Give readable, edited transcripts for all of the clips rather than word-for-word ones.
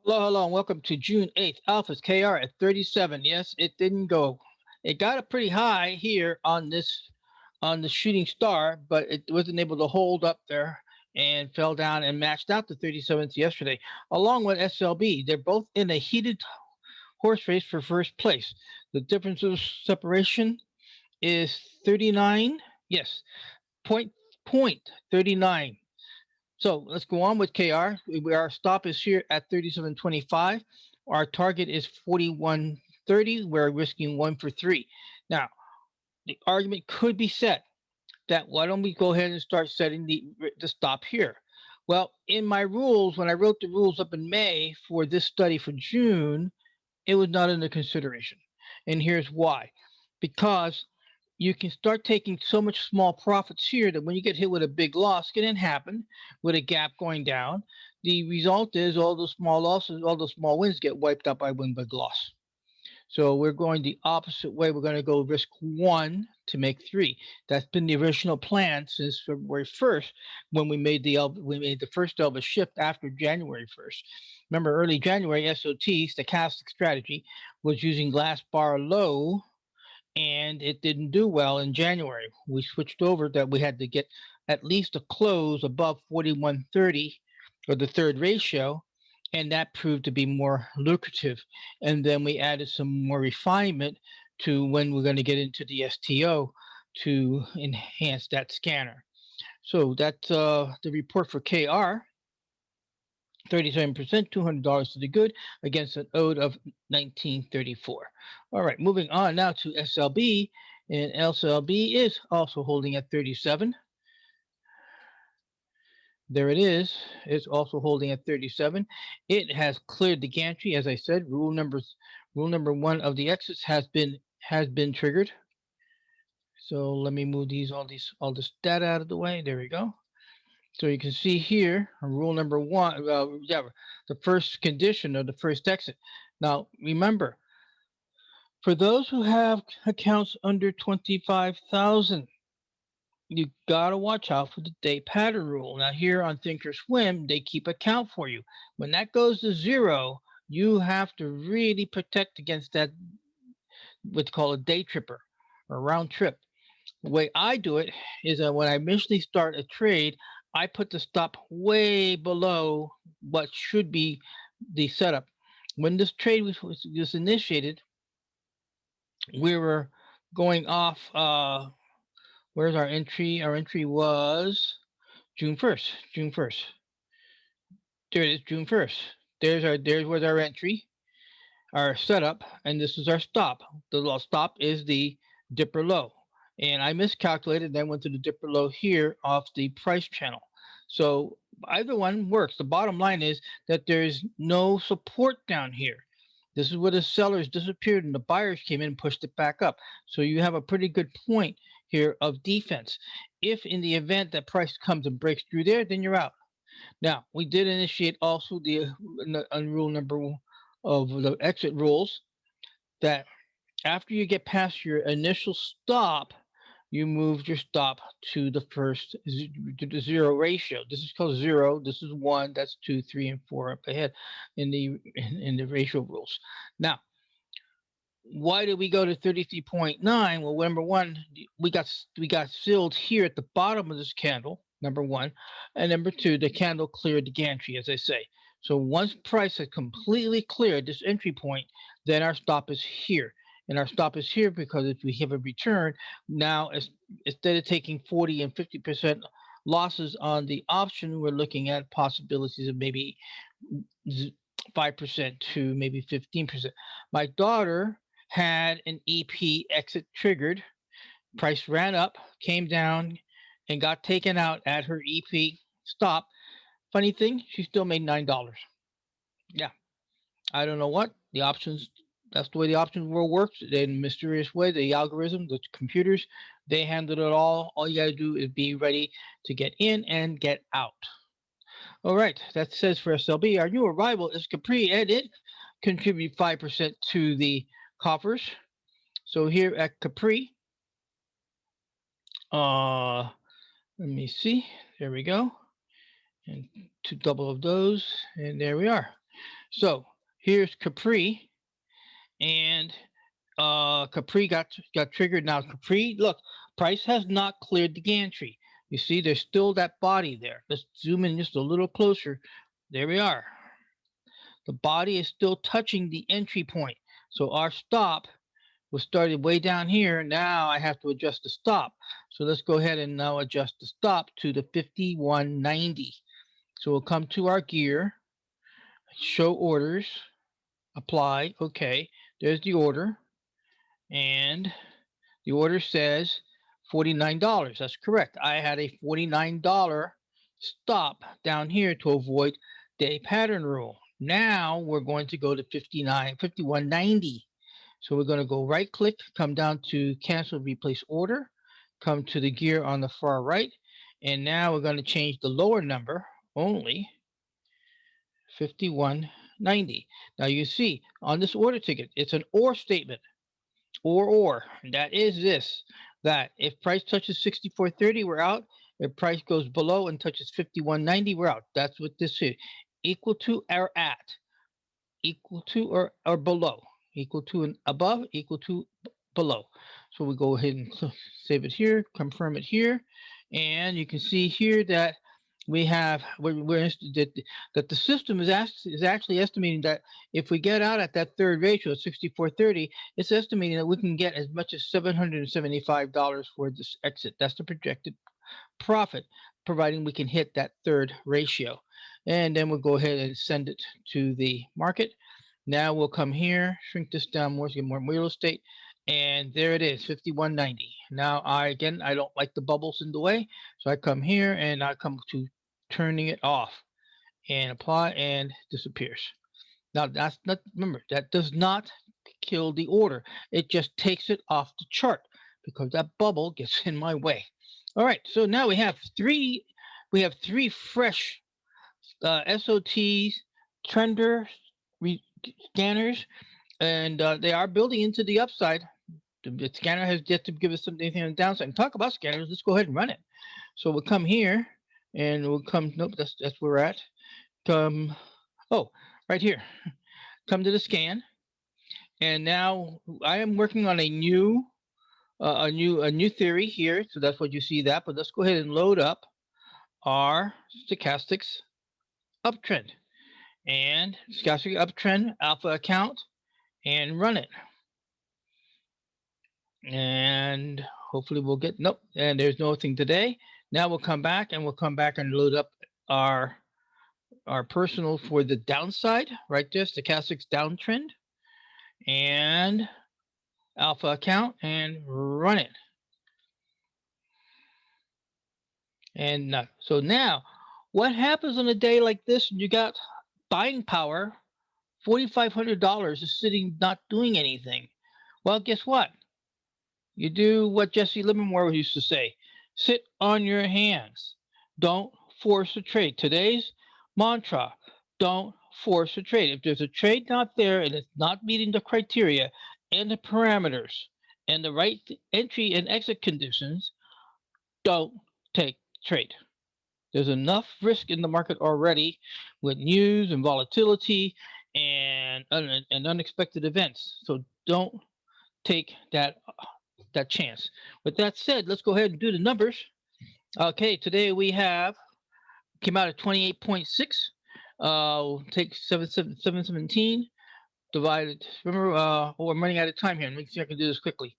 Hello, hello, and welcome to June 8th. Alpha's KR at 37. Yes, it didn't go. It got up pretty high here on the shooting star, but it wasn't able to hold up there and fell down and matched out the 37th yesterday, along with SLB. They're both in a heated horse race for first place. The difference of separation is 39. Yes, point 39. So let's go on with KR. Our stop is here at 37.25. Our target is 41.30. We're risking one for three. Now, the argument could be set that why don't we go ahead and start setting the stop here? Well, in my rules, when I wrote the rules up in May for this study for June, it was not under consideration. And here's why. Because you can start taking so much small profits here that when you get hit with a big loss, it can happen with a gap going down. The result is all those small losses, all those small wins get wiped out by one big loss. So we're going the opposite way. We're going to go risk one to make three. That's been the original plan since February 1st when we made the first Elvis shift after January 1st. Remember, early January, SOT, Stochastic Strategy, was using last bar low, and it didn't do well in January. We switched over that we had to get at least a close above 41.30 or the third ratio, and that proved to be more lucrative. And then we added some more refinement to when we're going to get into the STO to enhance that scanner. So that's the report for KR. 37%, $200 to the good against an ode of 1934. All right, moving on now to SLB, and SLB is also holding at 37. There it is. It's also holding at 37. It has cleared the gantry, as I said. Rule number one of the exits has been triggered. So let me move all this data out of the way. There we go. So you can see here, rule number one, the first condition of the first exit. Now, remember, for those who have accounts under 25,000, you got to watch out for the day pattern rule. Now, here on Thinkorswim, they keep account for you. When that goes to zero, you have to really protect against that, what's called a day tripper or round trip. The way I do it is that when I initially start a trade, I put the stop way below what should be the setup. When this trade was initiated, we were going off. Where's our entry? Our entry was June 1st. June 1st. There it is, June 1st. There's was our entry, our setup, and this is our stop. The stop is the dipper low. And I miscalculated, then went to the dipper low here off the price channel. So either one works. The bottom line is that there's no support down here. This is where the sellers disappeared and the buyers came in and pushed it back up. So you have a pretty good point here of defense. If in the event that price comes and breaks through there, then you're out. Now, we did initiate also the rule number of the exit rules that after you get past your initial stop, you move your stop to the first to the zero ratio. This is called zero. This is one. That's two, three, and four up ahead in the ratio rules. Now, why did we go to 33.9? Well, number one, we got filled here at the bottom of this candle. Number one, and number two, the candle cleared the gantry, as I say. So once price has completely cleared this entry point, then our stop is here. And our stop is here because if we have a return, now instead of taking 40 and 50% losses on the option, we're looking at possibilities of maybe 5% to maybe 15%. My daughter had an EP exit triggered. Price ran up, came down, and got taken out at her EP stop. Funny thing, she still made $9. Yeah, I don't know what the options. That's the way the options world works. In a mysterious way, the algorithm, the computers, they handle it all. All you got to do is be ready to get in and get out. All right, that says for SLB, our new arrival is CPRI, and it contribute 5% to the coffers. So here at CPRI, let me see. There we go. And two double of those, and there we are. So here's Capri, and Capri got triggered. Now Capri, look, price has not cleared the gantry. You see, there's still that body there. Let's zoom in just a little closer. There we are. The body is still touching the entry point. So our stop was started way down here. Now I have to adjust the stop. So let's go ahead and now adjust the stop to the 5190. So we'll come to our gear, show orders, apply. Okay, there's the order. And the order says $49. That's correct. I had a $49 stop down here to avoid day pattern rule. Now we're going to go to 5190. So we're going to go right click, come down to cancel replace order, come to the gear on the far right, and now we're going to change the lower number only 5190. Now you see on this order ticket, it's an or statement. Or that is this, that if price touches 64.30, we're out. If price goes below and touches 51.90, we're out. That's what this is. Equal to or at, equal to or below, equal to and above, equal to below. So we go ahead and save it here, confirm it here, and you can see here that we have that the system is actually estimating that if we get out at that third ratio, 64.30, it's estimating that we can get as much as $775 for this exit. That's the projected profit, providing we can hit that third ratio. And then we'll go ahead and send it to the market. Now we'll come here, shrink this down more to get more real estate. And there it is, 5190. Now I don't like the bubbles in the way. So I come here and I come to turning it off and apply, and disappears. Now that's not, remember, that does not kill the order. It just takes it off the chart because that bubble gets in my way. All right, so now we have three fresh SOTs, trender scanners, and they are building into the upside. The scanner has yet to give us something on the downside. And talk about scanners, let's go ahead and run it. So we'll come here and we'll come, nope, that's where we're at. Come, oh, right here. Come to the scan. And now I am working on a new theory here. So that's what you see that. But let's go ahead and load up our stochastics uptrend. And stochastic uptrend alpha account and run it. And hopefully we'll get, nope, and there's nothing today. Now we'll come back and load up our personal for the downside right there, stochastics downtrend, and alpha account, and run it. And so now what happens on a day like this when you got buying power, $4,500 is sitting not doing anything? Well, guess what? You do what Jesse Livermore used to say: sit on your hands. Don't force a trade. Today's mantra: don't force a trade. If there's a trade not there and it's not meeting the criteria and the parameters and the right entry and exit conditions, don't take trade. There's enough risk in the market already with news and volatility and unexpected events. So don't take that chance. With that said, let's go ahead and do the numbers. Okay, today we came out at 28.6. We'll take 717 divided. Remember, I'm running out of time here. Let me see if I can do this quickly.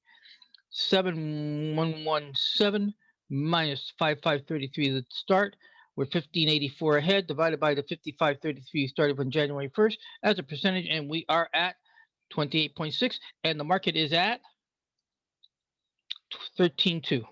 7117 minus 5533 is the start. We're 1584 ahead, divided by the 5533 started on January 1st as a percentage, and we are at 28.6, and the market is at 13.2.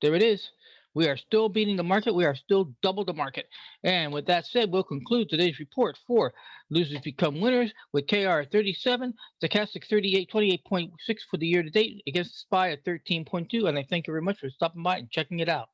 There it is. We are still beating the market. We are still double the market. And with that said, we'll conclude today's report for Losers Become Winners with KR 37, Stochastic 28.6 for the year to date against the SPY at 13.2. And I thank you very much for stopping by and checking it out.